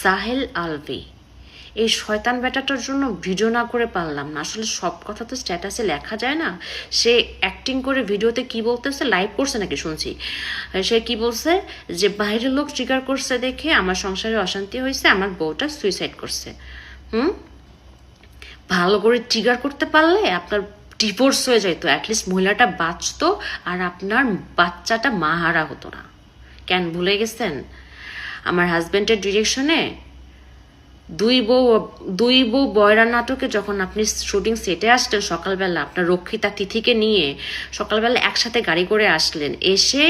জাহেল আলভি, এই শয়তান বেটাটার জন্য ভিডিও না করে পারলাম না। আসলে সব কথা তো স্ট্যাটাসে লেখা যায় না। সে অ্যাক্টিং করে ভিডিওতে কি বলতেছে, লাইভ করছে নাকি শুনছি, সে কি বলছে যে বাইরের লোক ট্রিগার করছে দেখে আমার সংসারে অশান্তি হয়েছে, আমার বউটা সুইসাইড করছে। ভালো করে ট্রিগার করতে পারলে আপনার ডিভোর্স হয়ে যেত, অ্যাটলিস্ট মহিলাটা বাঁচতো আর আপনার বাচ্চাটা মাহারা হতো না। কেন ভুলে গেছেন? আমার হাজব্যান্ডের ডিরেকশনে দুই বউ বয়রা নাটকে যখন আপনি শুটিং সেটে আসলেন সকালবেলা, আপনার রক্ষিতা তিথিকে নিয়ে সকালবেলা একসাথে গাড়ি করে আসলেন, এসে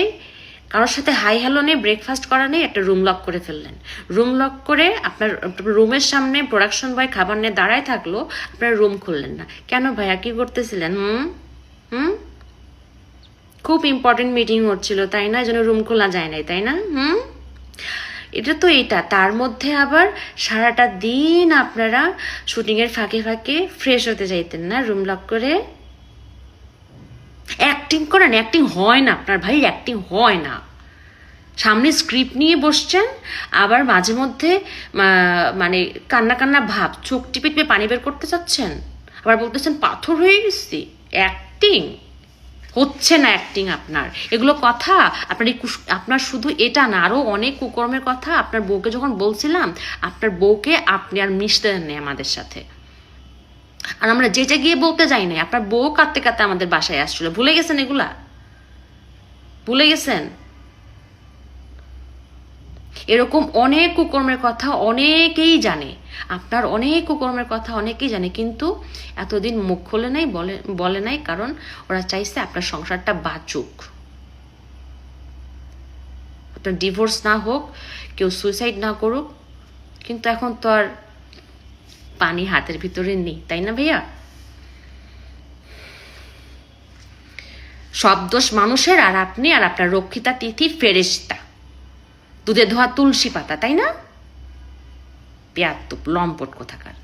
কারোর সাথে হাই হ্যালো নেই, ব্রেকফাস্ট করা নেই, একটা রুম লক করে ফেললেন। রুম লক করে আপনার রুমের সামনে প্রোডাকশন বয় খাবার নিয়ে দাঁড়ায় থাকলো, আপনার রুম খুললেন না কেন ভাইয়া? কি করতেছিলেন? খুব ইম্পর্টেন্ট মিটিং হচ্ছিল তাই না, যেন রুম খোলা যায় নাই তাই না? এটা তো এইটা, তার মধ্যে আবার সারাটা দিন আপনারা শুটিংয়ের ফাঁকে ফাঁকে ফ্রেশ হতে যাইতেন না রুম লক করে? অ্যাক্টিং করেন, অ্যাক্টিং হয় না আপনার ভাই, অ্যাক্টিং হয় না। সামনে স্ক্রিপ্ট নিয়ে বসছেন, আবার মাঝে মধ্যে মানে কান্না কান্না ভাব, চোখ টিপে টিপে পানি বের করতে চাচ্ছেন, আবার বলতেছেন পাথর হয়ে গেছি। অ্যাক্টিং হচ্ছে না, অ্যাক্টিং আপনার। এগুলো কথা আপনার শুধু এটা না, আরো অনেক কুকর্মের কথা আপনার বউকে যখন বলছিলাম, আপনার বউকে আপনি আর মিশতে দেন নাই আমাদের সাথে। আর আমরা যেটা গিয়ে বলতে যাই নাই, আপনার বউ কাঁদতে কাঁদতে আমাদের বাসায় আসছিল। ভুলে গেছেন এগুলা? ভুলে গেছেন? এরকম অনেক কুকর্মের কথা অনেকেই জানে, আপনার অনেক কুকর্মের কথা অনেকেই জানে, কিন্তু এতদিন মুখ খোলে নাই, বলে নাই, কারণ ওরা চাইছে আপনার সংসারটা বাঁচুক, আপনার ডিভোর্স না হোক, কেউ সুইসাইড না করুক। কিন্তু এখন তো আর পানি হাতের ভিতরে নেই, তাই না ভাইয়া? সব দোষ মানুষের, আর আপনি আর আপনার রক্ষিতা তিথি ফেরেশতা, দুধে ধোয়া তুলসী পাতা, তাই না? পেয়াত্তুপ লম্পট কোথাকার।